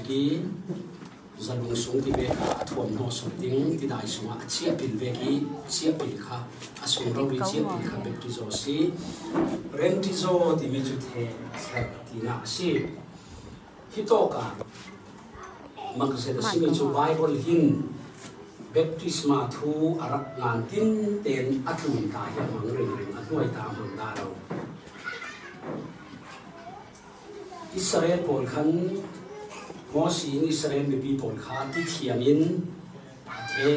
ki zalung sung ti be ka thom no so ding ti dai sunga chia pil be ki chia pil kha asung ro ri chia pil kha baptizo si rentizo ti mi chu the ti na si hitoka makse da simi chu bible hin baptisma thu arak ngan tin ten atlun ta ya mang ring ring atoi ta mang da lo Israel pol khan Mosi in Israel mi people kha ti thiamin the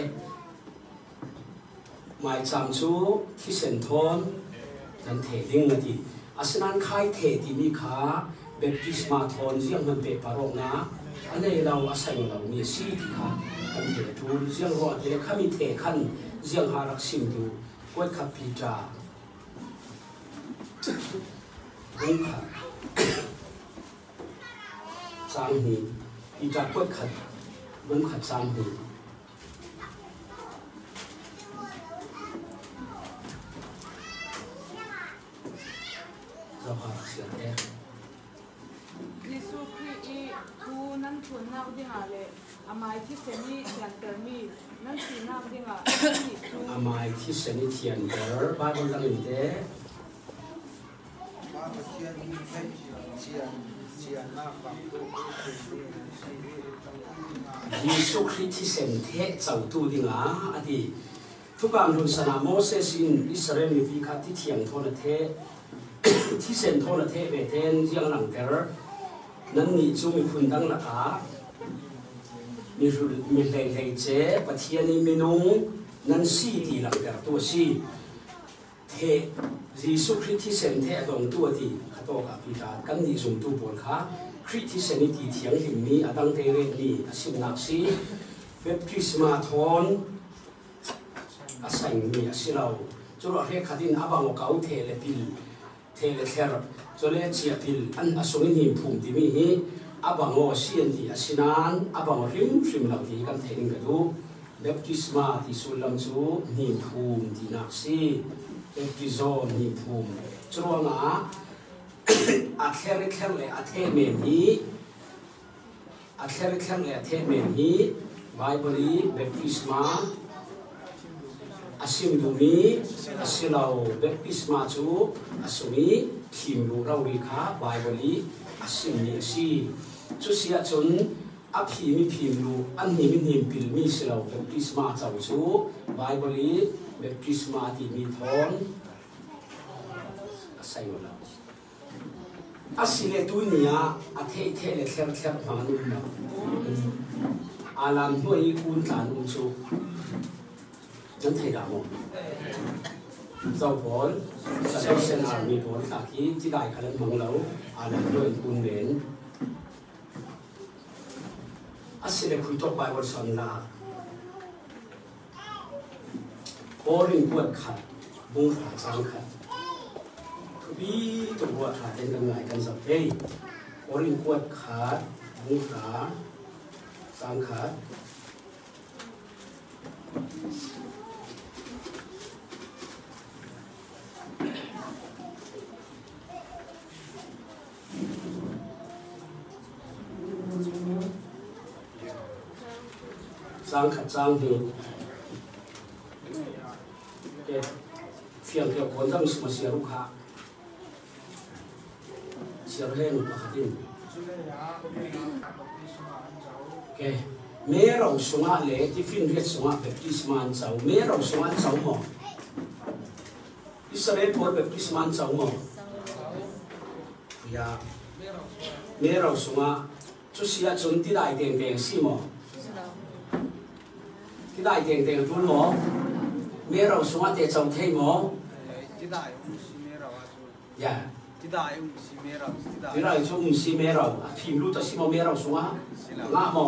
mai cham chu thi sen thon nan the ding ngati asinan khai the ti mi kha baptisma thon jiang man pe parong na ane lau asai lau mi si ti kha an the tu jiang ro te khami the khan jiang ha rak sim du koi kha pi ta ding kha sang ni Ita kuat khat, bung khat sang ni. Jawab siapa ya? Yesus Kristus tu nan thun nak dengar le, amai ki seni yang termi, nan si nak dengar. Amai ki seni tiang ter, Bible dalam ini. Yesus Kristus sendiri jauh tu dengar, adi. Tukang dulu sana Moses in Israel ni fikat tiang thona the, tisen thona the beten yang lang ter, nanti cumi fundang laka, mileng hece, patian ni minung, nan si di lang ter tu si, the Yesus Kristus sendiri dong tu adi, kata kapitan kan di zoom tu bolka. Kristus sendiri tiang ini adang teret ni asim naksi baptisma thon asing ni asilau juru akhir kadin abang kau tele pil tele ter jole cia pil an asung ini pum di mi abang o sian di asinan abang rim lau di kan teling kadu baptisma di sulam su ni pum di naksi baptizo ni pum juru nga akhir le athe meni Bible baptisma asim dumi asilau baptisma chu asumi thimlu rawi kha Bible asim ni si chu sia chun aphi mi phimlu anni mi nim pil mi silau baptisma chau chu Bible baptisma ti mi thon asai wala asile dunia athe the le kher manu na alam hoi un tan un chu jan thai da mo zau bol salvation army bol ta ki ti dai khalan mang lo alam hoi un men asile khui to bai wor son la boring buat khat bung kha chang khat bi tu buat khat den kan ngai kan sap hey boring buat khat bung kha chang khat chang khat chang hi ke phiang ke kon dang sma sia ru kha sia le nu ka khatin ke me rau sunga le ti fin ret sunga baptisma an chau me rau sunga an chau mo Israel por baptisma an chau mo ya me rau sunga chu sia chun ti dai teng teng si mo ti dai teng teng tu mo me rau sunga te chau thei mo ti dai si me rau ya ti dai si me rau ti dai chu si me rau phim lu ta si mo me rau sunga nga mo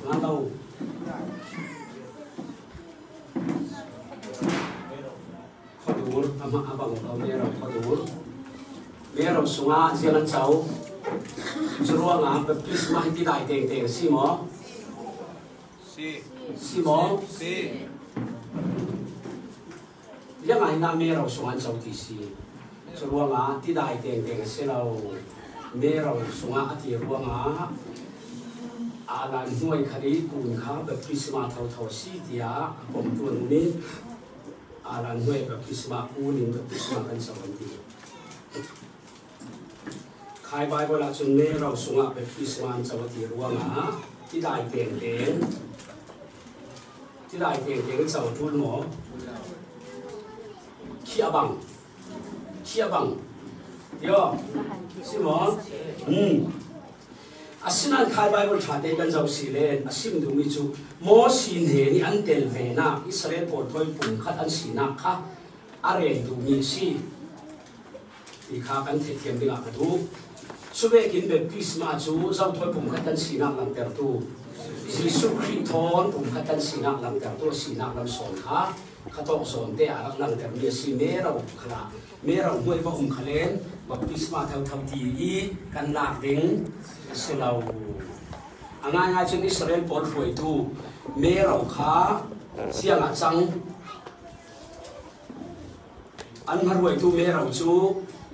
nga đâu khó đủ ama abang đâu me rau khó đủ me rau sunga jian chau chua nga baptisma ti dai teng teng si mo si mo si yang ai na me rau sunga chau ti si chua nga ti dai teng teng si lau me rau sunga ati ruwa nga alan nuôi khari cùng khá baptisma thâu thâu si tia bom tuần ní alan nuôi baptisma unin baptisma kan sa kanti khai Bible la chun ne rau sunga baptisma an chawati ruanga ti dai teng chaw tul mo khia bang yo simon asinan khai Bible thate kan jaw si len asim du mi chu mo sin he ni an tel ve na Israel por thoi pum khat an sina kha are du mi si ti kha kan the thiam dinga ka du sube kin baptisma chu jaw thoi pum khat an sina lang ter tu Jesus Christ thon pum khat an sina lang ter tu sina lam son kha khatok son te arak lang ter mi si me rau khala me rau hoi va khalen baptisma thau thau ti I kan lak ding silau angai chen Israel por foi tu me rau kha siang a chang an marwai tu me rau chu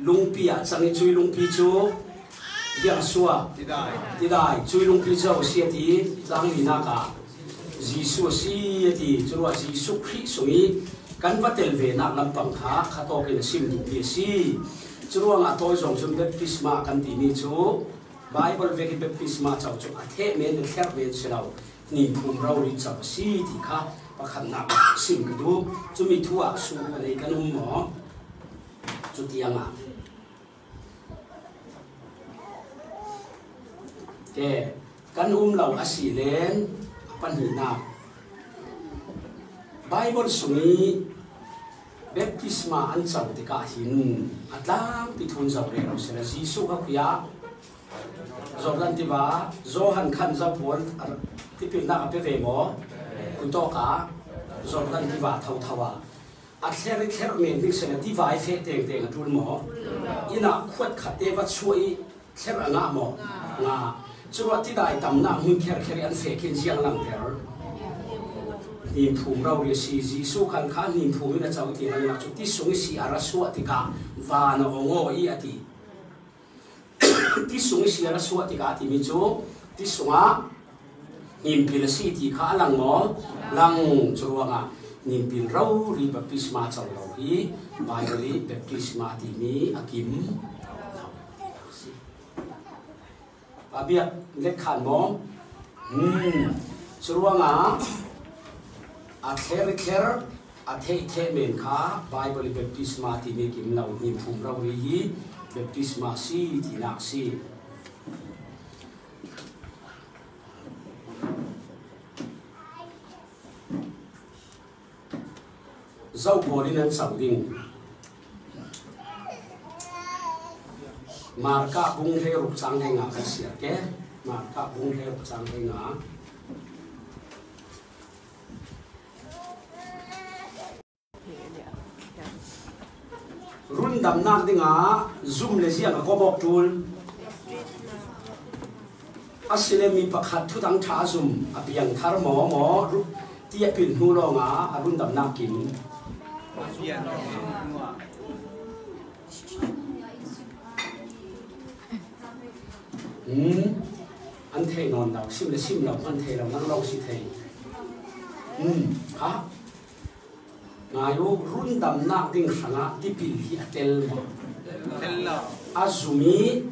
lungpi a chang chui lungpi chu dia suwa ti dai chui lungpi chau sia ti chang ni na ka Jesus si ti chua Jesus Christ sui kan vatel ve na lam pang kha khatok in sim du pi si chuang a toy jong chum baptisma kan ti ni chu Bible ve ki baptisma chau chu a the men the kher men silau ni phum rau ri chau si ti kha pakhan na sim ka du chu mi thua su nei kan mo chu tianga ke kan lau asi len pan hi na Bible sumi baptisma an chau te ka hin atlam ti thun zau re ro sela Jisu ka khia zoblan ti ba zo han khan za pol ti pin na pe ve mo ku to ka zoblan ti ba thau thawa a thler men dik sela ti vai fe teng teng atul mo ina khwat khat te wa chui thler anga mo nga chuwa ti dai tam na hun kher an fe kin jiang lang ter ni phum rau ri si Jisu kan kha ni phum na chau ti lang chu ti sung si ara suwa ti ka va na ongo I ati ti sung si ara suwa ti ka ti mi chu ti sunga nim pil si ti kha lang mo lang chuwa nga nim pil rau ri baptisma chau lo hi Bible baptisma ti mi akim abia let khan mo chuwa nga a kher a the men kha Bible baptisma ti me kim lau ni phum rau ri hi baptisma si ti nak si zau bolin an sau ding marka bung he ruk chang he nga ka sia ke marka bung he ruk chang he nga run dam nak dinga zoom le sia ko bok tul asile mi pakhat thu dang tha zoom apiang thar mo ru tia pin hu lo nga arun dam nak kin an thei non dau sim le sim lo an thei lo nang lo si thei ha ngayo run dam nak ding sanga tipil hi atel mo azumi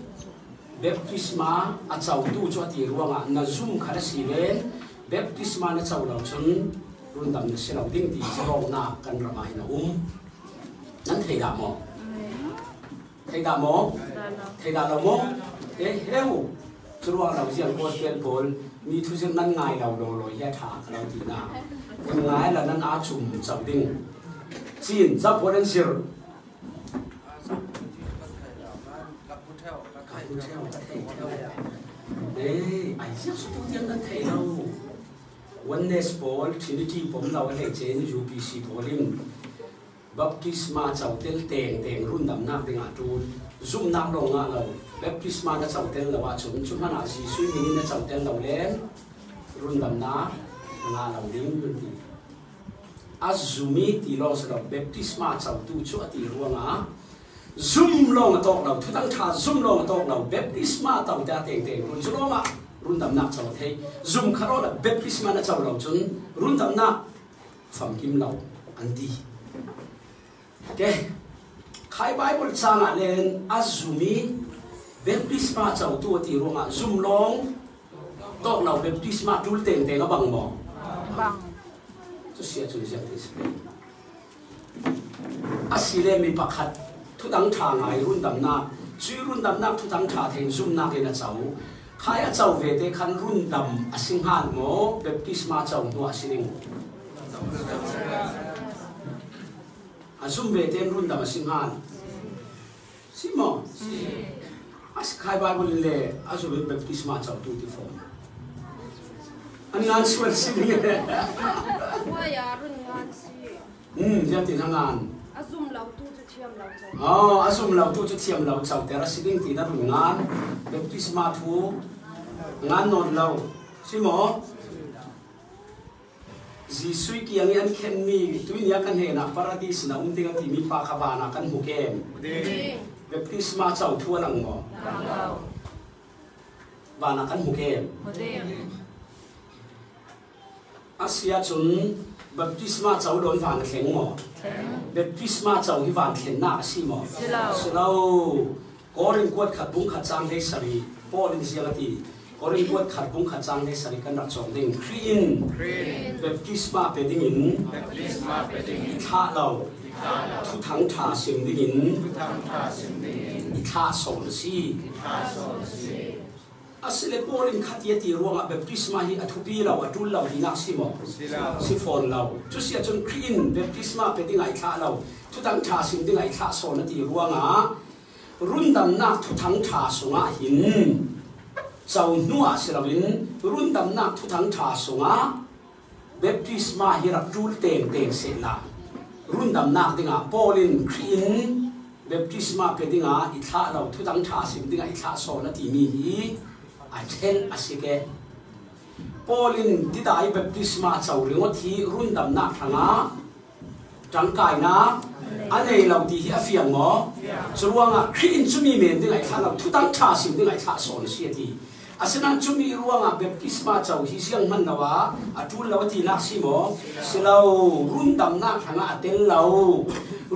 baptisma a chau tu cho ti ruanga na zoom khara si len baptisma na chau lo chun run dam na se lo ding ti chro na kan ramai na nan thei da mo thei da lo mo e heu chruwa lo jiang gospel bol mi thu jin nan ngai lo ya tha ka lo ti na ngai la nan a chum chau ding chin za poren sir ai sẽ số tiền nan thei lo oneness ball trinity pom lo le chen UPC polling baptisma chau tel teng run dam na dinga tu zoom nak lo nga lo baptisma na chau tel lo wa chum mana si sui ni na chau tel lo len run dam na nga lo ding ti azumi ti lo sa baptisma chau tu chu ati ruanga zoom lo nga tok lo thu tang tha zoom lo nga tok lo baptisma tau ta teng run chu lo ma run dam nak chaw thei zum kharo la baptisma na chaw lo chun run dam nak pham kim lo anti ke khai bible changa len azumi baptisma chaw tu ti ronga zum long tok lo baptisma tul teng teng bang mo bang chu sia chu sia this asile mi pakhat thu dang tha ngai run dam na chui run dam na thu dang tha theng zum na ke na chaw khai a chaw ve te khan run dam asing han mo baptisma chaw tu asiling azum ve te run dam asing han simo as khai bible le azum baptisma chaw tu ti form ani an swel silingว่าอย่ารุ่นงานสิ ya tin hangan อาซุ่มเราตู้จะเทียมเราจะ azum lau tu chu thiam lau chaw te ra siling ti na run ngan baptisma thu ngan non lau simo Jisui ki yang yan ken mi tuin ya kan he na paradise na tinga ti mi pa kha ba na kan hu kem baptisma chaw thu lang mo ba na kan hu kem Asia chun baptisma chaw don van thleng mo baptisma chaw hi van thlen na si mo silau korin kwat khat bung khat chang le sari polin sialati korin kwat khat bung khat chang le sari kan rak chong ding in baptisma pe ding in tha lau thu thang tha sim ding in tha sol si asile polin khatia ti ruanga baptisma hi athupi law atul law hinak simo si phone law chu sia chun clean baptisma pe ding ai tha law thu tang tha sim ding ai tha so na ti ruanga run dam nak thu thang tha sunga hin chaw nuwa silawin run dam nak thu thang tha sunga baptisma hi rak tul teng teng se la run dam nak dinga polin clean baptisma pe dinga i tha law thu tang tha sim ding ai tha so na ti mi hi I tell asike Paulin didai baptisma chaw ringo thi run dam na thanga tangkai na anei lau ti hi afiang mo chuanga khin chumi men ding ai thana thu tang tha sim ding ai tha son si ti asenang chumi ruanga baptisma chaw hi siang man nawa atul law ti nak si mo silau run dam na thanga atel lau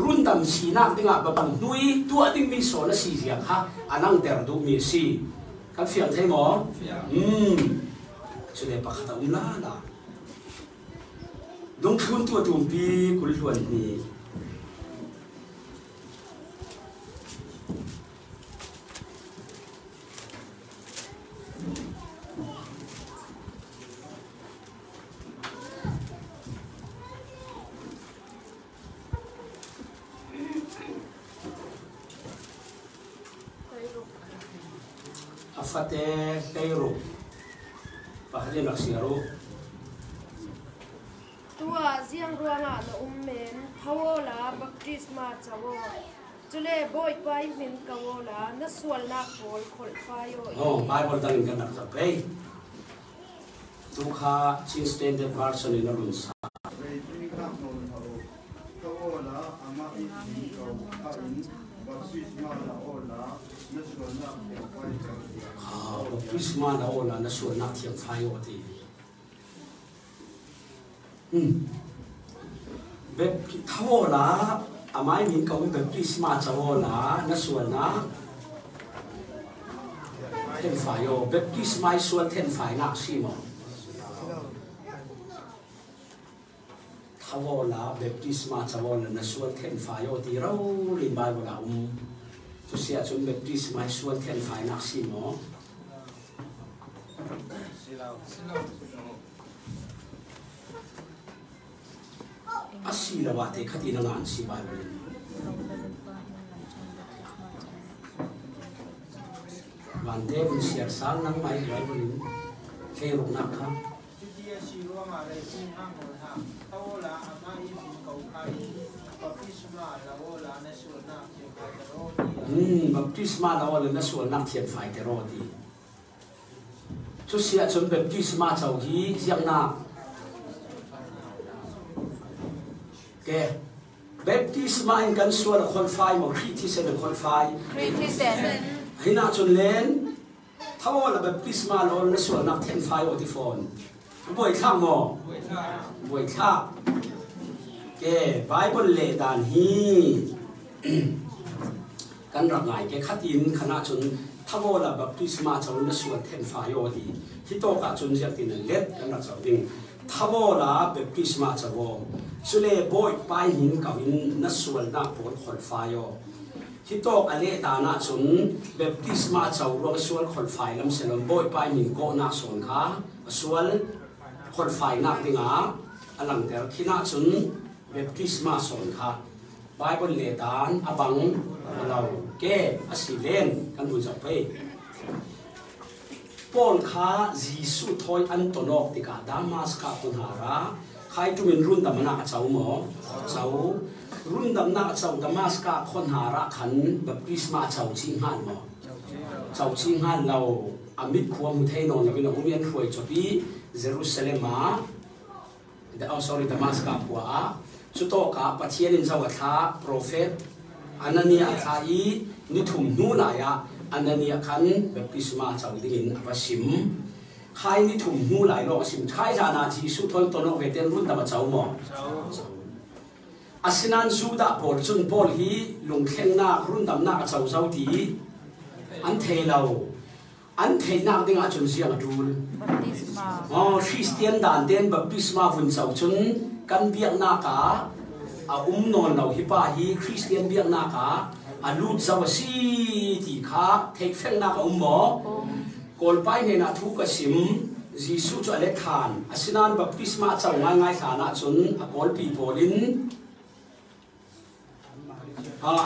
run dam si nak dinga babang nui tu ading mi so na si riang ha anang der du mi si kan fiang thấy mỏ cho nên bác ta la la đúng thun tua tụm pi của luận ni Fate Cairo pahali naksiaro tua ziang ruanga na ummen hawola baptisma chawo chule boy pai min kawola na sual na kol khol fayo Bible dang kan nak sapai tukha chin standard version in run sa baptisma na ola na sual nak thiam fayo ti thawola amai min ka baptisma chawola na sual na ten fayo baptisma sual ten fai na simo thawola baptisma chawola na sual ten fayo ti ro rin Bible la tu sia chun baptisma sual ten fai na simo asila wate khati na ngan si Bible bande bun siar sal nang mai Bible ke ruk nak kha baptisma la wala na sual nak thian fai te ro ti chu sia chun baptisma chau hi siang na ke baptisma in kan sual khol fai mo khri thi se khol fai hina chun len ถ้าว่าเราแบบคริสต์มาสเราในส่วนนักเทนไฟโอติฟอนบ่อยข้างมอบ่อยข้างแกไบเบิลเลดานฮีกันรักไงแกขัดอินขณะจนถ้าว่าเราแบบคริสต์มาสเราในส่วนเทนไฟโอติที่โตกะจนเสียงตินเล็ดกันรักสาวดิ้งถ้าว่าเราแบบคริสต์มาสเราสุเลบ่อยไปหินกับอินในส่วนนักผลขนไฟโอที่โตกอเลตานาจนแบบคริสต์มาสเรารวมส่วนขนไฟลำเสนบ่อยไปหินโกนักส่วนขาส่วนคนไฟนักดิ่งอันหลังแต่ขีน่าจนแบบคริสต์มาสส่วนขาไบเบิลเลตานอบังเราแก้อสิเลนกันดูจับไปปอลขาจีสุทอยอันตนอกติกาดามาสกาตุนหาราใครจุมินรุ่นดำนักเจ้าหมอเจ้ารุ่นดำนักเจ้าดามาสกาคนหาราขันแบบคริสต์มาสเจ้าชิงฮันหมอเจ้าชิงฮันเราอามิดขวามุเทนอนเราเป็นองค์ยันรวยจบีเยรูซาเล็มมาเดี๋ยวเอาสอรี่ดามาสกาปัวสุดโตกาปัจเจียนินเจ้าวัฒน์โปรเฟตอันนั้นเนี่ยทายนิทุมนูนายะอันนั้นเนี่ยขันแบบคริสต์มาสเจ้าดิ่งอับชิมใครนิทุมนูหลายโลกชิมใครจานาจีสุทอนตนอกเวเตนรุ่นดำเจ้าหมออาศินันจูดาปอลจุนปอลฮีลงเข่งนักรุ่นดำนักเจ้าดีอันเทเราอันเทนักดิ่งอาจุนเสียงดูลคริสเตียนด่านเด่นแบบคริสต์มาฝุ่นเจ้าจุนกันเบียงนักนอนเราฮิปาฮีคริสเตียนเบียงนักลูดเจ้าสีที่ขาเทคเฟงนักหมอกอลไปในนาทุกสิมจีสุจอเล็กขานอาศินันแบบคริสต์มาเจ้าง่ายๆฐานะจุนกอลปีโพลิน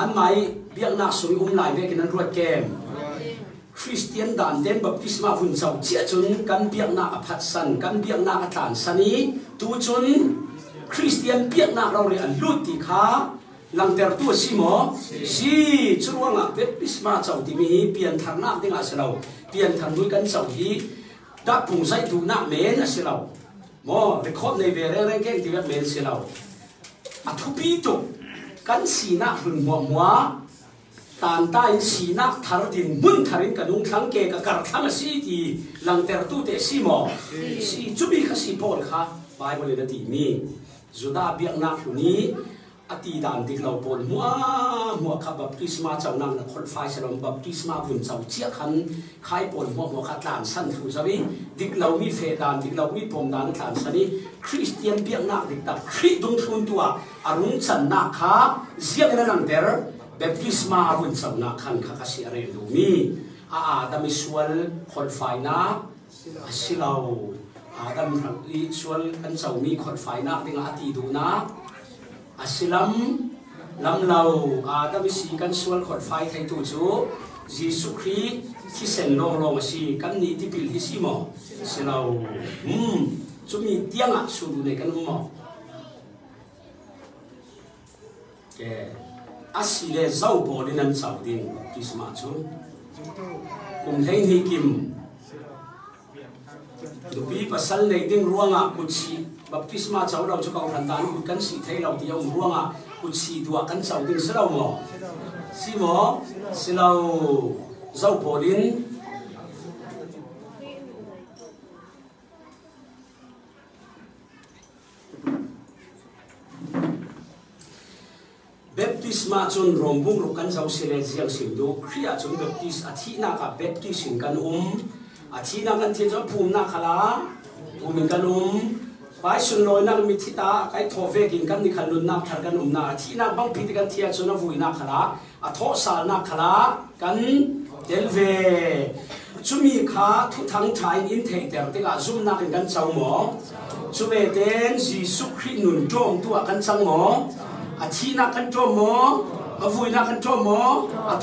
อันไม่เบียงนักสวยหลายเวกินันรวดเกมคริสเตียนด่านเด่นแบบคริสต์มาฝุ่นเจ้าเจ้าจุนกันเบียงนักพัดสันกันเบียงนักฐานสันีตูจุนคริสเตียนเบียงนักเราเรียนลุดที่ขาหลังแต่ตัวสิโมสิช่วงแบบคริสต์มาเจ้าที่มีเปลี่ยนทางนักที่อาศัยเราเปลี่ยนทางด้วยกันเจ้าที่ดับผงใส่ถูกนักเมนอาศัยเราโม่เรคคอร์ดในเวรเรื่องเก่งที่แบบเมนอาศัยเราทุบีตุกันสีนักหุ่นหัวตานใต้สีนักทาร์ดินมุนทารินกันนุ่งทั้งเกกับการทำสีที่หลังแต่ตัวเตสิโมสีจุบีข้าสีโพลข้าไปบริเวณที่มีจุดาเบียงนักอยู่นี้อดีตานที่เราโพลมัวขับแบบคริสต์มาสเจ้านั่งนักคนไฟฉลองแบบคริสต์มาสหุ่นเจ้าเจี๊ยขันใครโพลมัวขัดลานสั้นถูกใช่ไหมดิกเรามีเฟดานดิกเรามีพรมดานลานสันนี้คริสเตียนเบียงนักดิกตับคริสต์ดุงทุนตัวอรุณจันนักข้าเสียงนั่งเดอร์แบบคริสต์มาสหุ่นเจ้านักขันข้าก็เสียเรื่องดูมีดามิสวลคนไฟนักสิเราดำทั้งอีสวลอันเจ้ามีคนไฟนักดิงอาทิดูนะสิลำเราดามิสีกันสวลคนไฟไทยตัวจูจีสุครีที่เส้นลงสิกันนี่ที่พิลที่สิโมสิเราจุมีเตียงสูดูในกันโมแกสิเลเจ้าบอลินันเจ้าดิ่งคริสต์มาสจูกุมเฮงฮิกิมดูปีปัสสันในดิ่งรัวงกุศิแบบคริสต์มาสเจ้าเราจะเข้าขันตานกุกันสีไทยเราเดียวรัวงกุศิดัวกันเจ้าดิ่งสิเราโมสิโมสิเราเจ้าบอลินเบปติสมาจนรวมบุ้งลูกกันเจ้าเสด็จเสียงสิมดูครียจนเบปติสอาทิตย์นักเบปติสิงกันอาทิตย์นักกันเทียนจะภูมินักขลาภูมิกันไปสุนลอยนักมิถิตาไก่ทอเวกินกันนี่ขันลุนนักทางกันนักอาทิตย์นักบังพิธีกันเทียนจนวุ่นนักขลาทอสานักขลากันเดลเวจุมีขาทุทั้งชายอินเทเตอร์ที่กาจุมนักกันเจ้าหมอจุเวเดนจีสุครินุนโจมตัวกันจังหมออาทินักกันโจมหมอวุ่นนักกันโจมหมอ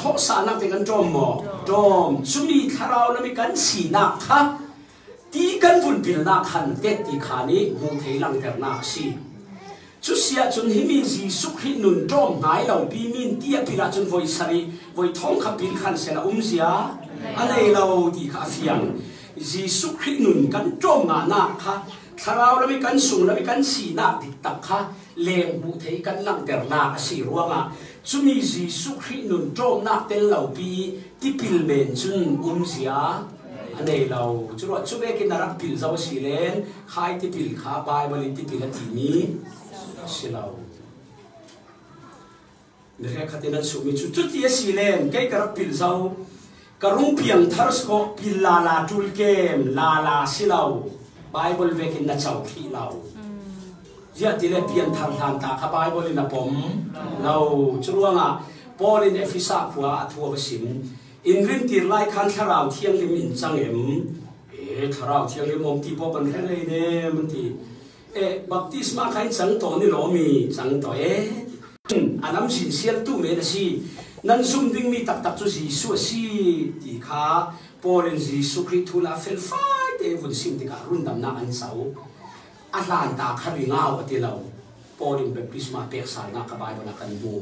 ทอสานักกันโจมหมอโจมจุมีคาราวแล้วมีกันสีนักค่ะที่กันวุ่นพิลนักขันเด็ดที่ขานี้มุงเทลังแต่นักสีจุเสียจนหิมีจีสุครินุนโจมหายเราปีมินเตียพิราจนวัยสรีวัยท้องขับพิลขันเสนาเสียอันนี้เราที่ข้าเฟียงจีสุครินุนกันโจมงานักค่ะคาราวแล้วมีกันสูงแล้วมีกันสีนักติดตักค่ะเลี้ยงบุเทกันลังแต่นักสีรัวงจุมีจีสุครินุนโจมนักเตลเหล่าปีที่พิลเมนจุนเสีย anh này lâu chú nói chú bé cái nào rắc pin sao xí lên khai tí pin khá bài và lên tí pin là tí ní xí lâu người khác khát nên số mình chút tí xí lên cái rắc pin sao cái rung piang thar sco pin la tul kem la xí lâu Bible về cái nào cháu khí lâu giờ thì là piang thar han ta khá Bible là bom lâu chú nói à Paul in Ephesus qua thua với xin in rin tir lai khan tharau thiang lim in chang em tharau thiang lim om ti po ban khen lei ne man ti baptisma khain chang to ni lo mi chang to anam sin sial tu me da si nan zum ding mi tak tak chu si su si ti kha Paul in Jesus Christ thu la fel fai te vun sim ti ka run dam na an sau atlan ta khari ngau ati lo Paul in baptisma pek sal na ka Bible kan mu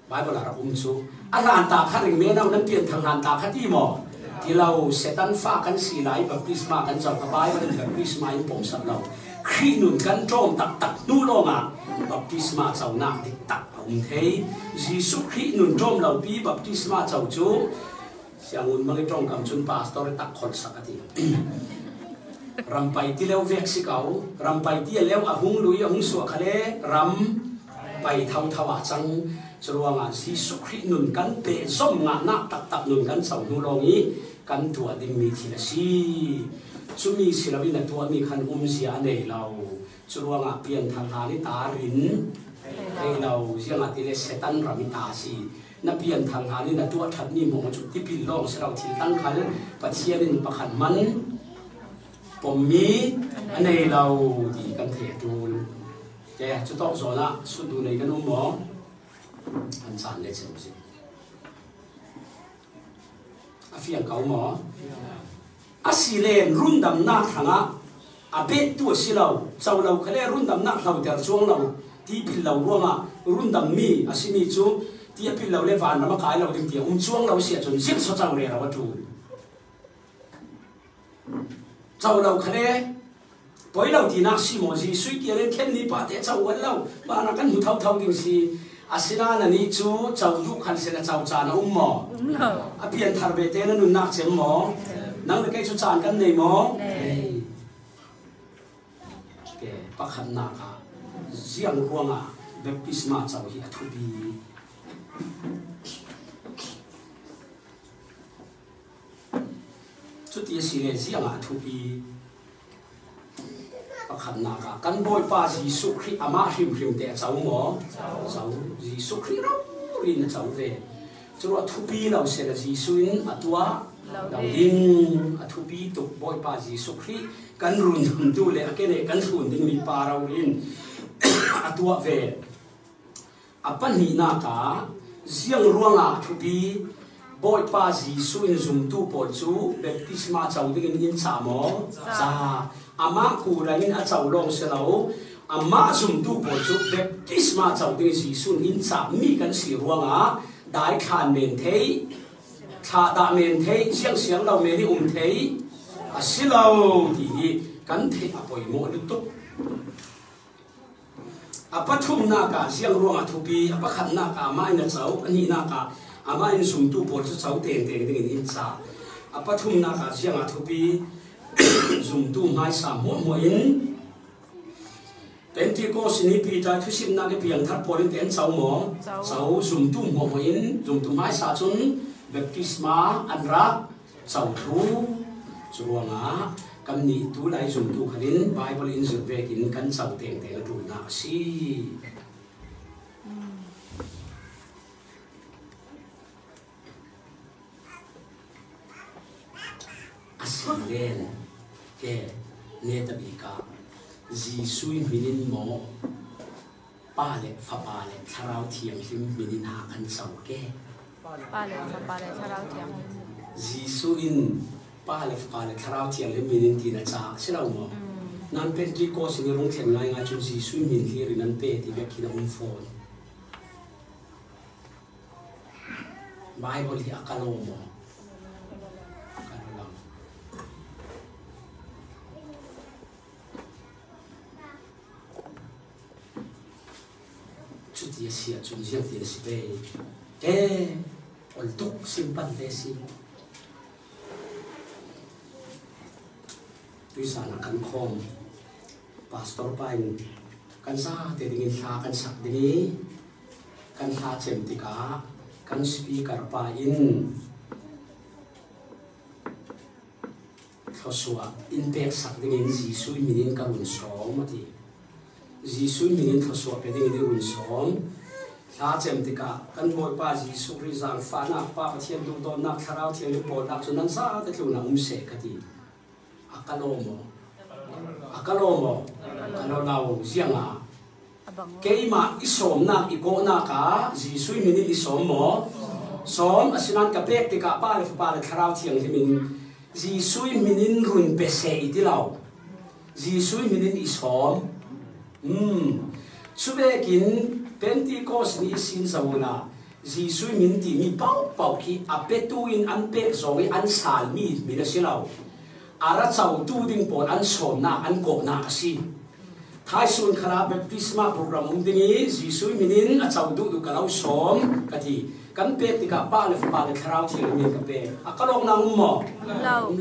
Bible là số anh làm ta khá rình mê nào nâng tiền thằng làm ta khá tí mò thì lâu sẽ tăng pha cắn xì lại và prisma cắn dọc cả Bible là prisma in bổng sập lâu khi nụn cắn trôm tặc tặc nu lo mà và prisma giàu nặng thì tặc ông thấy Jesus khi nụn trôm lâu bí và prisma giàu chú sẽ ngôn mang cái trôm cầm chun pastor tặc khôn sắc thì rampai ti leo vek si kau rampai ti leo ahung lui ahung suak khale ram pai thau thawa chang Chuang Jesus Christ nun kan pe som nga na tak tak nun kan sau nu longi kan tua ding mi thi la si chumi silawi na tua mi khan sia nei lau chuang pian thang ha ni ta rin ei lau siang ti le setan ram ta si na pian thang ha ni na tua that ni mo chu ti pin long se lau thi tang khal pathian in pakhan man pom mi anei lau ti kan the tu ke chu to zo na su du nei kan mo anh sản lên xem gì, phiền cầu mỏ, xí lên run đầm nát thằng á, bết tua xí lâu, sau lâu cái này run đầm nát lâu theo chuông lâu, tí pin lâu luôn run đầm mi, xí mi chú, tí pin lâu lên vàn nó cái lâu đừng tiếng, chuông lâu xịt chuẩn xịt số sau này là what chú, sau lâu cái này, bởi lâu thì nát xí mỏ gì, suy kia lên khen đi bà thế sau vẫn lâu, bà nó cắn hụt thâu thâu kinh xí asina na ni chu chau du khan se na chau cha na mo a pian thar ve te na nun nak chem mo nang le kai chu chan kan nei mo ke pakhan na ka ziang ruanga baptisma chau hi athu bi chu ti si le ziang athu bi pakhan na ka kan boy pa Jesus Christ ama hrim hrim te chau mo chau Jesus Christ ro rin chau ve chu thu pi lo se la Jesus in atua lo in athu pi tu boy pa Jesus Christ kan run dum tu le akene kan thun ding mi pa ro rin atua ve apan hi na ka ziang ruanga thu pi boy pa Jesus in zum tu po chu baptisma chau ding in cha mo cha ama kurangin at chau long se lo ama zum tu po chu baptisma chau ding Jesus in cha mi kan si ruanga dai khan men thei tha da men thei siang siang lo me ni thei a silo ti kan thei apoi mo lu tu apathum na ka siang ruanga thupi apakhan na ka ma ina chau ani na ka ama in zum tu po chu chau teng teng ding in cha apathum na ka siang a thupi zum tu mai sa mo in Pentecost ni pi ta thu sim na ke piang thar polin ten chau mo chau zum tu mo in zum tu mai sa chun baptisma anra chau thu chuanga kan ni tu lai zum tu khalin Bible in zur ve kin kan chau teng teng tu na si asien ke ne ta bi ka Jesus minin mo pa le fa pa le tharau thiam him minin ha kan sau ke pa le fa pa le tharau thiam Jesus in pa le fa pa le tharau thiam le minin ti na cha silau mo nan Pentecost ni rong theng ngai nga chu Jesus min hi rin nan pe ti be ki na phone Bible hi akalo mo dia sia chun sia dia si be ke ol tuk simpan te si tuy sana kan khom pastor pain kan sa te dingin tha kan sak dingi kan tha chem tika kan speaker pa in thosua impact sak dingin Jisu minin ka run som mati Jisu minin thosua pe dingin run som tha chem tika kan boy pa Jisu ri jang fa na pa thiam du don nak tharau thiam lu pol nak chunan sa te thlu na se kati akalomo kalolaw sianga keima isom na iko na ka Jisu minin isom mo som asinan ka pek tika pa le tharau thiang himin Jisu minin run pese itilaw Jisu minin isom subekin Pentecost ni sin sauna Jisu min ti mi pau ki apetuin an pek zongi an salmi minasilaw ara chau tu ding pon an som na an ko na kasi thai sun khara baptisma program dingi Jisu minin a chau du kalau som kati kan pe tika pa le kharau thil mi ka pe akalong na mo lau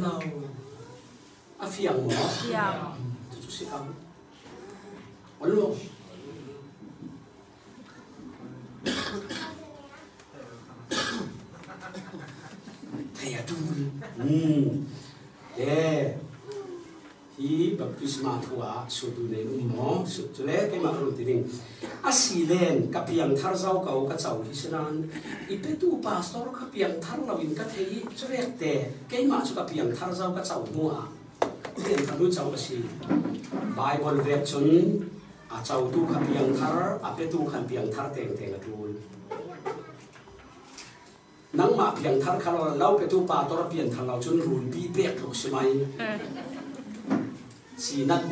afiang mo afiang tu si kam olo thầy tu hi baptisma thua sudu ne mo sutule ke ma ru tiring asilen kapiang thar zau kau ka chau hi sinan ipetu pastor kapiang thar lawin ka thei chrekte ke ma chu kapiang thar zau ka chau mua ten thanu chau asi bible ve chun a chau tu kapiang thar apetu kapiang thar teng teng atul nang ma piang thar khalo lau petu pastor piang thar lau chun run bi pek lo simai si nat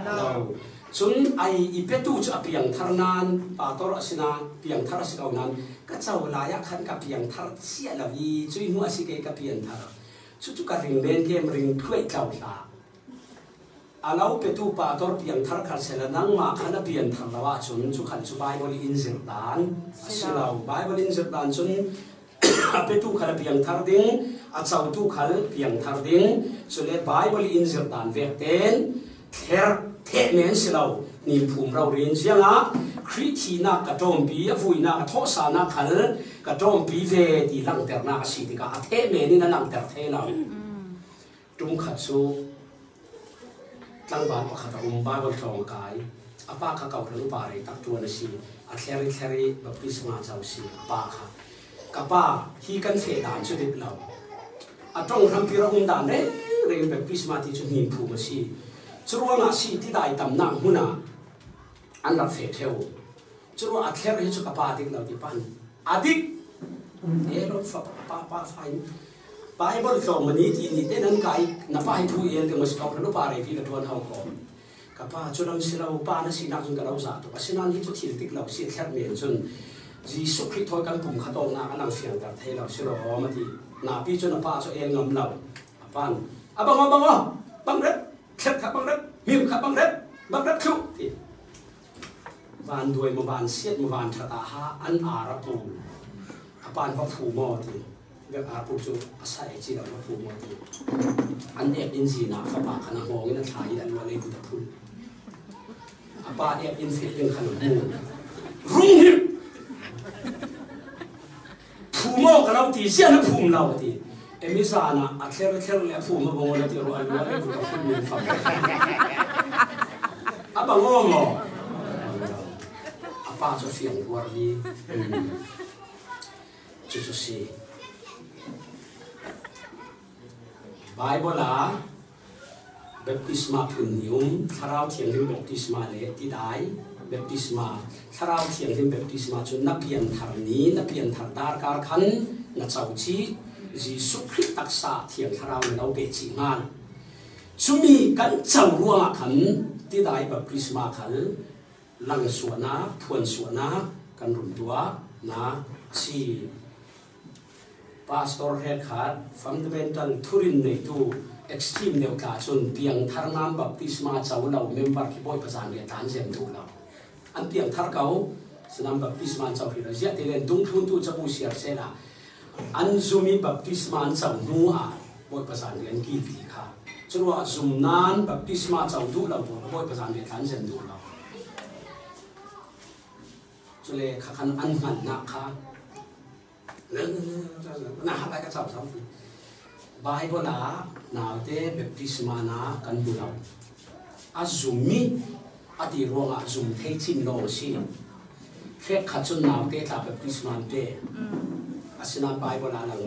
lau chun ai ipetu chu apiang tharnan pator asina piang thar asikaw ka chaw la ya khan ka piang thar sia la vi chui nu asike ka piang thar chu ka ring ben kem ring thloi chaw la alau petu pator piang thar khar sela nang ma khana piang thar lawa chun chu khan chu bible in zir dan asilaw bible in zir dan chun apetu khar piang thar ding a chaw tu khal piang thar ding chule bible in zir dan vek ten ther the men silaw ni phum rau rin chianga khrithi na ka tom bi avui na tho sa na khal ka tom bi ve ti lang ter na si ti ka the men ni na lang ter the law tum khat su tlang ban pa khat bible thong kai apa ka kau thlu pa re tak tu na si a thleri baptisma chaw si apa kha kapa hi kan fe dan chu dik law a tong ram pi ra dan re baptisma ti chu ni phu ma si churuanga si ti dai tam nang huna an la fe theu churu a thler hi chu ka pa dik lo ti pan adik e ro fa pa fai bible so mani ti ni te nan kai na pa hi thu el te mas ka lu pa re pi la thon hau ko ka pa churam silo pa na si na jun ka lo za to asinan hi chu thil tik lo si thler men chun Jisu Christ thoi kan pum khatong na kan ang fiang tar thei lo silo ma ti na pi chu na pa chu el ngam lo apan abang bang ret khep kha bang ret miu kha bang ret khu ti van duai mo van siet mo van thata ha an ara pu apan va phu mo ti ve a pu chu asai chi la va phu mo ti an ek in ji na kha pa khana ho ngin thai an wa le bu ta phul apa ek in fi in khanu mu rung hi phu mo ka lau ti sia na phum lau ti emisana a thler le phu mo bong la ti ro an wa le bu ta phul mi fa abangomo apa cho fiang war ni chu si Bible la baptisma phunium tharau thiang rim baptisma le ti dai baptisma tharau thiang rim baptisma chu na pian thar ni na pian thar dar kar khan na chau chi Jisu Christ taksa thiang tharau le lo be chi ngan chumi kan chau ruwa khan ti dai baptisma khal lang suana thuan suana kan rum tua na si pastor head khat fundamental thurin nei tu extreme neu ka chun piang thar nam baptisma chau lo member ki boy pasan le tan sem tu lo an piang thar kau sanam baptisma chau hi razia te len dung thun tu chabu siar sela an zumi baptisma chau nu a boy pasan le an ki ti kha จุดว่าซุ่มนานแบบพิสมาเจ้าดูเราบ่อยประจานเดือดร้อนเส้นดูเราจุเลยขันอันหันนักค่ะน่าอะไรก็ชอบบายก็ละนาวเต้แบบพิสมานะกันดูเราอาซุมมีอดีรวงอาซุมเทชินโลสิแค่ขัดจนนาวเต้ตาแบบพิสมาเต้อาศินาบายก็ละหลัง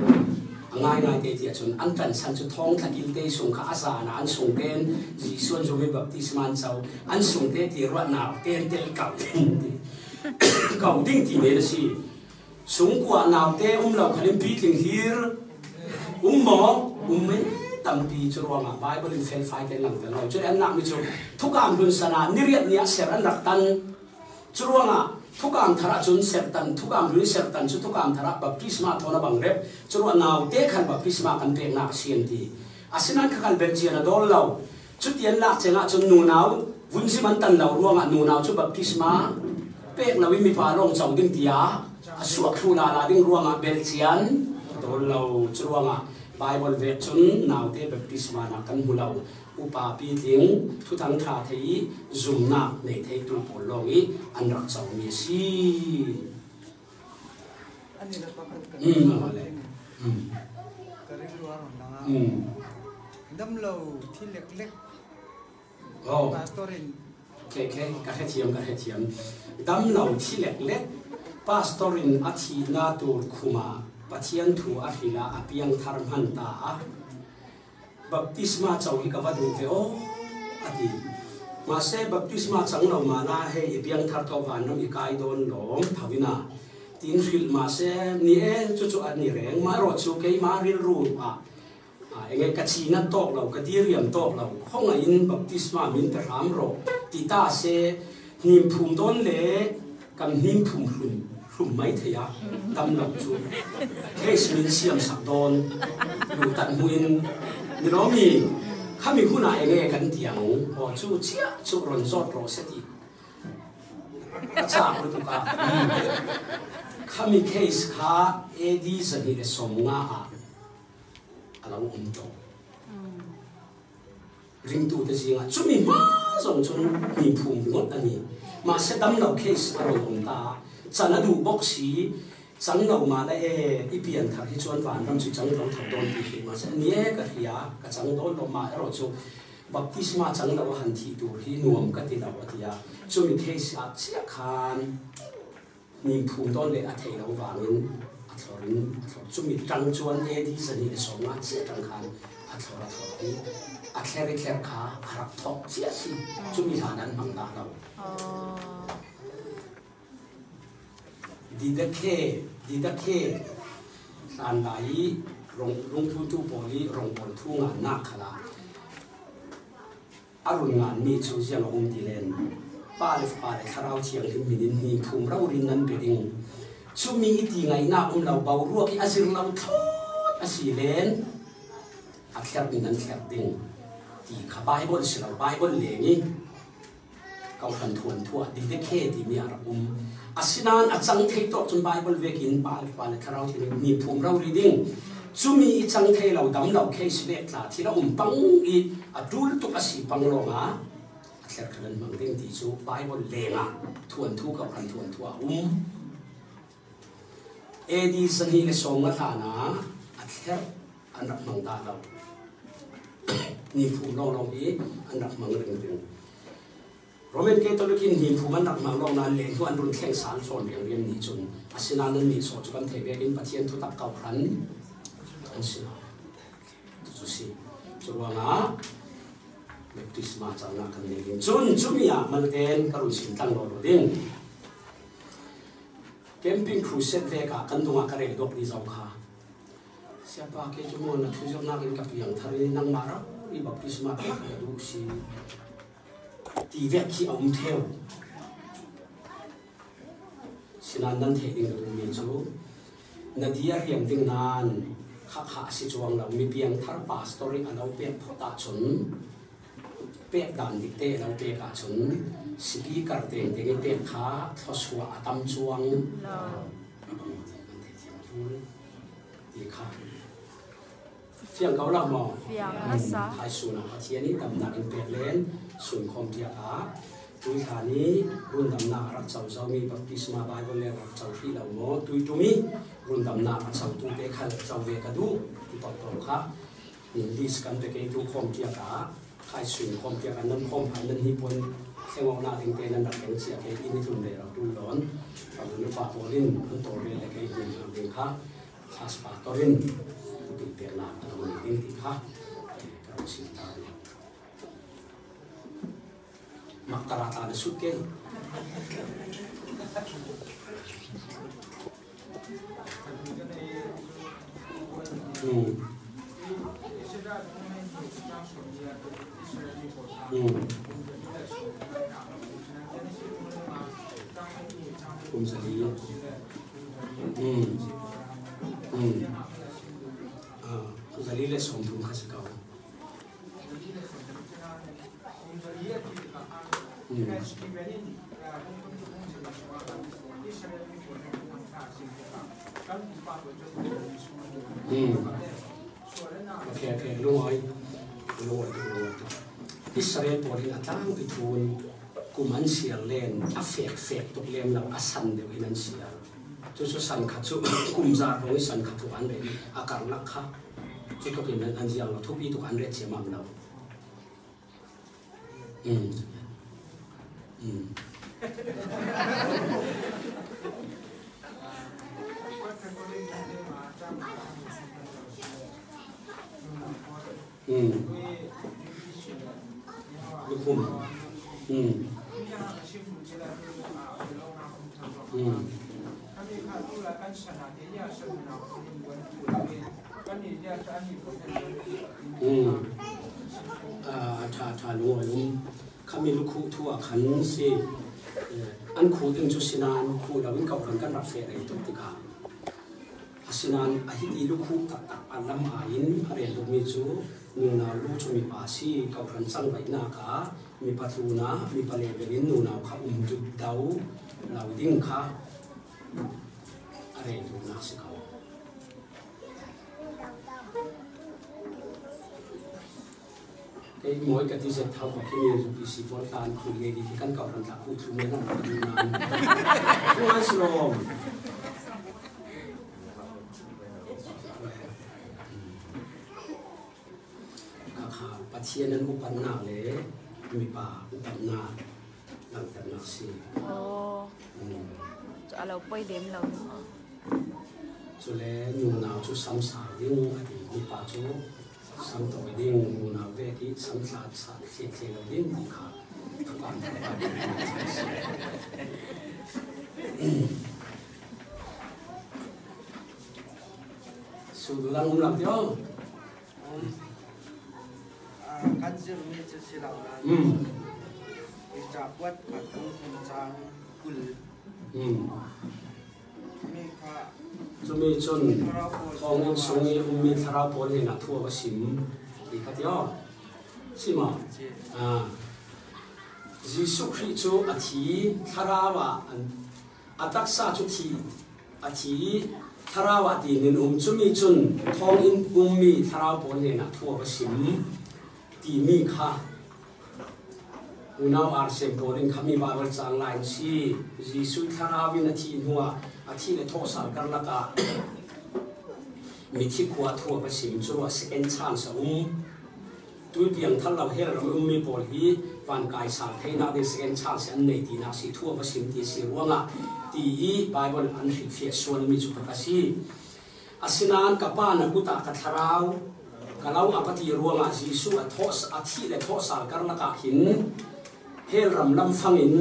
ง่ายเดียวจนอันกันสันจุดท้องทักิลเตส่งข้าอาสานะอันส่งเต้นจีส่วนจุไม่แบบพิสมาเจ้าอันส่งเต้ที่รัวนาวเต้นเก่าดิ้งที่เมลสิสูงกว่านาวเต้เราขลิมปีถึงฮีร์หมอไม่ตั้งปีจรวงอ่ะไบเบิลเฟลไฟกันหลังแต่เราจะอันนักมิจูทุกการดุนสนานิเรียนเนี่ยเสร็จอันนักตันจรวงอ่ะทุกการทาระจุนเสร็จตันทุกการดุนเสร็จตันจุดทุกการทาระแบบพิสมาทอนบังเร็บจรวงนาวเต้ขันแบบพิสมากันเป็นนักเสียนทีอาศัยนั้นขันเบลเจียนโดนเราจุดเย็นหลักเจงอ่ะจนนูนาววุ้นซิมันตันเรารวงอ่ะนูนาวจุดแบบพิสมาเป็กเราวิมีพาลงเจ้าดิ้งตียาสวกครูลาดิ้งรวงอ่ะเบลเจียนโดนเราจรวงอ่ะไบเบิลเวทจนนาวเต้แบบพิสมานักกันหูเราอุปาปีทิ้งทุทั้งท่าเทียจุ่มนักในเทตุปลงอีอันรักเจ้ามีสิอันนี้เราต้องกันมาเลยก็เรียกว่าหนังดำเราที่เล็กๆพาสตอรินแค่กระเทียมดำเราที่เล็กๆพาสตอรินอาทินาตูคุมาปะเทียนถูอาทิลาอภิยังธรรมันตาบัพติศมาเจ้าฮิกวัดดูเฟโออดีมาเสบัพติศมาจังเรามาลาเฮอภิยังธรรทวานน้ำอีกายโดนหลงทวินาตีนฟิลมาเสนี่เอจุอันนี้แรงมารอชูเกยมาริลรูเองกัจฉินัตโตเรากดีเรียมโตเราห้องอินบัพติศมามินเตรามโรติตาเสนิมพุมต้นเล่กันนิมพุมหุ่มไม่เทียดำหลับจูเฮสมินเซียมสักโดนอยู่ตันหุนมีน้องมีข้ามีคุณนายเองกันเตียงพอจูเชียจูรอนซอดโรเสติชาบุตุกาข้ามีเคสข้าเอดีสนิทสมงาเราโตริงตูเตจิงอ่ะจุมีมาส่งจนมีภูมิงดอันนี้มาเสดำเราเคสเราตาจันดูบ็อกซี่จังเรามาได้อีเปียนทักที่ชวนฝันรำจุจังเราถัดโดนตีมาเสนี้ก็เฮียก็จังโดนเรามาเราจูบัพติศมาจังเราหันที่ดูที่นวมก็ติดเราทียาจุมีเคสอาเชียคานมีภูมิต้นเลยอาเทเราวางินอาทอรินจุมีจังชวนเอดีสนิทสมงาเชียจังคานอาทอริอาแคริแคร์ขาหรับทอกเชียสิจุมีฐานันบังตาเราดีดักเคสันไดลงทุนตู้บริลงบอลทุ่งงานนักขนาดอารมณ์งานมีชูเสียงองค์ดีเลนป้าเลยคาราเชียงถึงมินินมีภูมิเรารินนั้นเป็นดิ่งชูมีอิติไงหน้าเราเบารัวที่อาศิเราทอดอาศิเลนอาแคร์มินันแคร์ดิ่งที่ข้าบายบนสิเราบายบนเหล่นี้เขาทันทวนทั่วดีดักเคที่มีอารมณ์อาศินันอาจังเทตจนไบเบิลเวกินป้าเลยคาราที่มีภูมิเราริดิ่งจูมีจังเทเราดำเราเคสเล็กละที่เราปังอีดูลตุกสิปังลงอ่ะแค่ขนาดมังเด้งที่จูไบเบิลเลงอ่ะทวนทุกกับพันทวนทั่วเอดีสนิเลสงมาฐานะแค่อันดับมังตาเรานี่ภูมิลงอีอันดับมังเรื่องโรเมนเกตอลิกินหิมภูมันนักมังลงนั้นเลยทุกอันรุนแข่งสารโซนเรียนนี้จนอาศินันนั้นมีโซจุกันเทเวกินปะเทียนทุตักเก่าครั้นอันสิจุสิจุวงาเล็กที่สมาจังนักกันเลยจุมีอะมันเดินกรุณสินตั้งรอดิ้งแคมปิ้งครูเซตเวกกันตรงกระเรดอกดีเจ้าค่ะเสียปากเกจุมอนทุจริตนักเรียนกับยังทารีนังมาระอีบักที่สมาเกดูสิที่เวกที่เอาเที่ยวสินันนั้นเทดิ้งตรงนี้จูนาดีอาเรียมดิ้งนานข้าขาสิจวงเรามีเพียงทาร์ปาสตอรี่อันเราเปียกพอตาชนเปียกดันดิเตเราเปียกชนสปีกร์เต็งเต็งเปียกขาทศวะตั้มจวงดีค่ะเท ฟียงเขาละมอ fiang asa ไทยสุนัขเทียนี้ดำหนักเป็นเปลี่ยนเลนส่วนคอมเทียอาตุยฐานี้รุ่นดำหนักรักเจ้าเจ้ามีบัพติศมาบายบนเรือรักเจ้าที่เราโมตุยตุมีรุ่นดำหนักเจ้าตุเตขันเจ้าเวกดูที่ต่อต่อค่ะนี่ดิสกันไปเกี่ยวคอมเทียอาไทยส่วนคอมเทียกันนั้นคอมพันนั้นฮิปนเสียงว่าหน้าถึงเตนั้นดักเองเสียเกี่ยวอินทุนเดเราดูร้อนเราดูปาตัวลินมันตัวเรียนอะไรกันอยู่เองค่ะคาสปาตัวลินตุเตนาตัวนี้ที่ค่ะเราสิตามักตราตาในสุดเก่งคุณสลีคุณสลีเล่สมทุนข้าศึกเขาโอเครู้ไหมอิสราเอลบอกว่าตั้งไปทูลกุมันเสียเลนอัฟเฟกตุกเลมเราอัสันเดียวนั้นเสียจุดสันขัดจุกุมจารงสันขัดทุกอันเลยอาการลักขะจุดตุกเลมนั้นอันเดียวเราทุกปีทุกอันเรียกเสียมั่งเราลูกคุ้มถ้ารู้ว่าเขามีลูกคู่ทั่วขันสิอันคู่ถึงจุดสินานคู่เราวิ่งเก่าขันกันรับเฟรอะไรตุกติกาสินานอาทิตย์ลูกคู่ตัดอันลำหายินอะไรลูกมีจูนูนาลูกชมีภาษีเก่าขันสังไว้นาคามีปัตุนามีปเลเบลินนูนาเขาจุดดาวเราดิ้งค่ะอะไรลูกนักสิเขาไอ้มวยกับที่เสร็จเท่ากับที่มีสุสิบวันการคุยดีที่กันเก่าทันทักพูดถึงเรื่องนั้นดูนานผู้อันสโลมข้าปัจเจียนั้นอุปนาเลยมีป่าอุปนาหลังจากนักสิจะเราไปเดมเราจุเลนูนาวจุซ้ำสาวดิ้งอดีมีป่าจุซ้ำตัวดิ้งนูนาวเวทีซ้ำสาวสาวเสียเสียเราดิ้งดีค่ะทุกวันสุดดังหลับเดียวกันจะมีจะสิเราได้จากวัดปัตตุนจางกุลมีค่ะจะมีจนองค์ทรงมีทาราปนให้นักทั่วก็สิมอีกทีอ๋อสิมายิสุคริสต์อาทิทาราวะอัตักษาจุทีอาทิทาราวะดีนินจะมีจนทองอินมีทาราปนให้นักทั่วก็สิมดีมีค่ะอุณาอาร์เซมโบริงขมีบาร์เบลจางไลน์ซียิสุทาราวินาทีหัวอาทิเลทอสัลกันละกะมีที่ขวาทั่วประสิมจัวเซนชานสตุยเพียงท่านเราเฮลเรามีบอลฮีวันกายสารเทนาเดเซนชานเซนในที่นักสิทั่วประสิมที่สิรวงะที่ไบเบิลอันริเฟียส่วนมีจุดประสิอาศินานกับป้านักุตากัทราวกะเราอปฏิรวงะยิสุอัทอสอาทิเลทอสัลกันละกะหินเฮลรำลำฟังอิน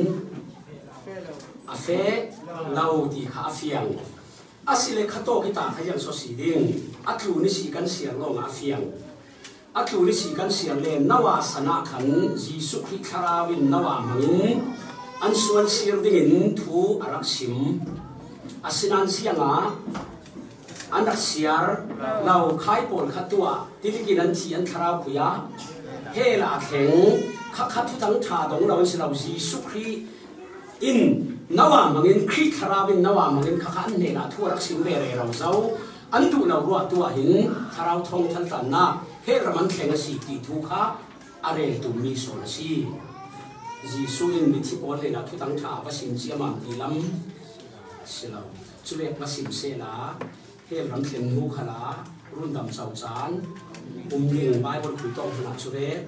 อาเฟเราดีขาเฟียงอาศิเลขโตกิตาขยันสสีดิ่งอัตลูนิสิกันเสียงลงอาเฟียงอัตลูนิสิกันเสียงเลนนวาสนาขันยิสุขิคาราวินนวามังอันส่วนเสียงดิ่งทูอารักชิมอาศินันเสียงอันดักเสียร์เราขายปนขัดตัวที่ที่กินอันที่อันคาราบุยาเฮลาเข็งขัดทุตังชาดงเราเป็นเรายิสุขีอินนวามังอินคริคาราวินนวามังอินข้าขันเนน่าทั่วรักสิมเบเรเราเจ้า อันดูเรารัวตัวหินถ้าเราท่องทันตันนะเฮรามันแข่งสีตีทุกข์อะไรตุมีส่วนสีจีสุอินมิทิปอลเลยนะทุกตั้งท่าว่าสิมเจียมันดีลำเสียเราจุเล็กว่าสิมเสลาเฮรามันแข่งหูขลารุ่นดำเสาจานยิงใบบนขุยตองขนาดจุเล็ก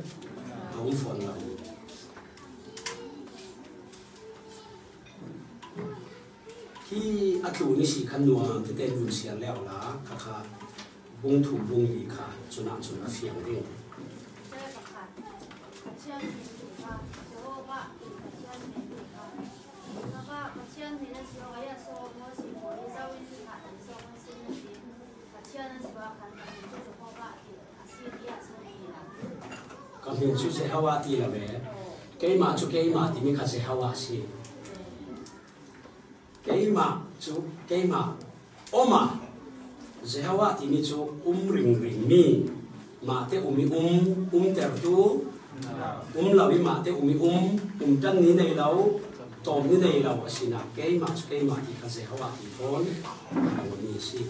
เอาฝนเราที่อัตลุนิสิขันนัวที่เดินวุ่นเสียแล้วล่ะค่ะวงถูกวงอีค่ะจนจนเสียงเร่งใช่ค่ะเชื่อมถูกค่ะโซ่ว่าเชื่อมถูกค่ะแล้วก็เชื่อมในนั้นโซ่อยากโซ่ว่าสิ่งที่เราวิธีการโซ่ว่าสิ่งที่เชื่อมนั้นว่าการทำที่จะพบว่าสิ่งที่อยากโซ่ดีนะก็มีชุดเสียว่าตีละเว้เกี่ยมาชุดเกี่ยมาที่มีข้าเสียว่าสิเกี่ยมาชุดเกี่ยมาโอมาเสียว่าที่มีชุดริงมีมาเตมีเตอร์ตูเราวิมาเตมีจันนี้ในเราตอมนี้ในเราสินะเกี่ยมาชุดเกี่ยมาที่ข้าเสียว่าที่ทนเรามีสิ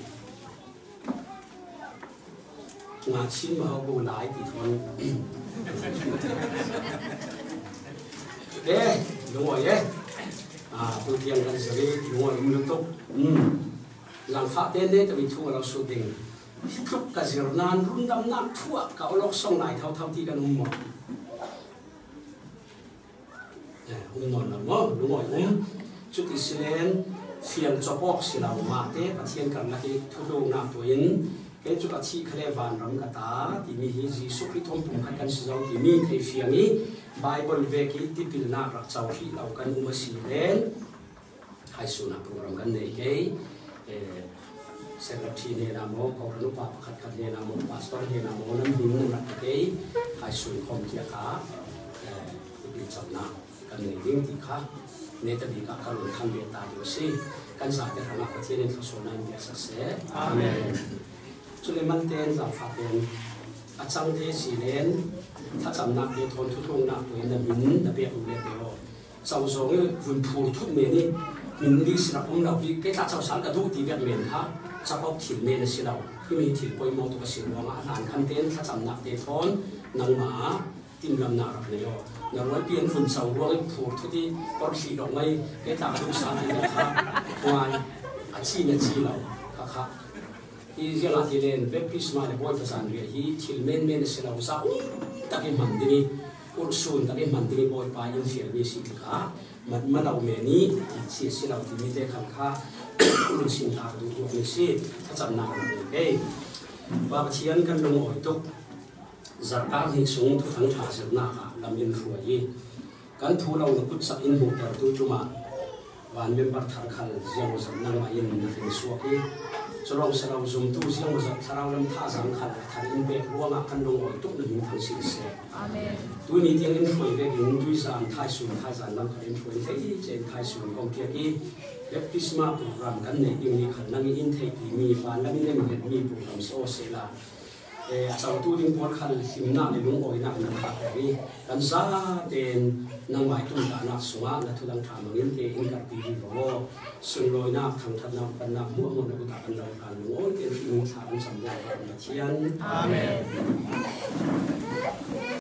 งานชิ้นมาเอาหลายที่ทนเอ๊ะดูว่าเอ๊ะตัวเทียงกันสิดูว่ามันลุกตุกหลังฟ้าเด่นเนี่ยจะมีทั่วเราสุดดิ่งทุกกระเสือนานรุ่นดำน้ำทั่วเก่าล็อกส่งไหลเท่าที่กันหมดนอนแล้วมั้งดูว่าจุดที่สิเลนเฟียนจะบอกสิเรามาเตะประเทียนกันนะที่ทุกดวงน้ำตัวอินเกิดจุดที่เคลวานรำกตาที่มีฮิจิสุขิทมปุ่มขัดกันสิเราที่มีเทฟียงนี้ไบเบิลเวกิที่พิลนารักเจ้าที่เรากันอุมาสิเลนให้สุนัขโปรแกรมกันในเกย์เซเลบทีเนนามโกรนุปาขัดเนนามพาสตอร์เนนามนั่นหินนักเกย์ให้สุนคมเกียร์ขาที่จำนากันในวิ่งที่ขาเนตบิกาการุณทำเบียตาอยู่สิกันสายจะทำประเทศในทุกส่วนนั้นเดียสักเสอาเมนจุเลมันเตนจากฟ้าเป็นอาจารย์เทศิเลนถ้าจำนักเดียทนทุกลงนักตัวนั้นมินนับเบียอุเลเดียวเจ้าสองวุ่นพูดทุกเมนี่มินดีสิเราเราวิเกตาเจ้าสารกระดูกตีเบียเมนฮะจะเอาถิ่นเมนสิเราที่มีถิ่นปอยมอตัวสิเรามาอ่านคันเตนถ้าจำนักเดียทนนางหมาติมลำนารับเลยอ๋อนางวันเปลี่ยนฝุ่นเสาว่าพูดทุกที่ก็ขีดออกไม่เกตาดูสารนะครับวายอาชีพเนี่ยชีเราครับที่เรื่องที่เล่นเว็บพิสมาในบอยภาษาเรียที่ทิลเมนเสลาอุตสาหตะกี้มันดีนี่อุรสุนตะกี้มันดีบอยไปยังเสียมีสิทธิ์ค่ะมันเราเมนี่ที่เสลาที่มีเด็กขังค่ะอุรสินตาดูตัวมีสิถ้าจำนานเลยว่าเชียนกันลงอ่อยตุกจัดการให้สูงทุกทั้งชาเสียหน้าค่ะลำยินรวยกันทูเรากุศลอินบุตรตัวจุมาวันเป็นปัตตาคันเสียงสันนังมาอินนักเรียนสวกีจะลองสาวจุ่มตู้เสียงสันสาวลำท่าสังขันทางอินเบกรัวมากันลงอ่อยตุกหนึ่งทั้งสิ้นเสียตัวนี้ที่อินฟุยเบกินด้วยสารท้ายสุดท้ายสารลำขันอินฟุยเที่เจนท้ายสุดของเกียร์เล็บพิสมาโปรแกรมกันในยิ่งนี้ขันนั่งอินเทกีมีฟันและมีเล่มเห็นมีโปรแกรมโซเซลาเจ้าตัวดิ้งพอดขันหิมหน้าในลุงอ่อยนักนะครับนี่กันซาเดนนางหมายตุ้งตานักสวะและทุลังทามังอินเกอินกับปีดีโรซึ่งลอยนักทางทัดนักกันนักหัวมันนักตากันเรากันลุงอ่อยเป็นอินทางสำคัญกันมาเชียนอาเมน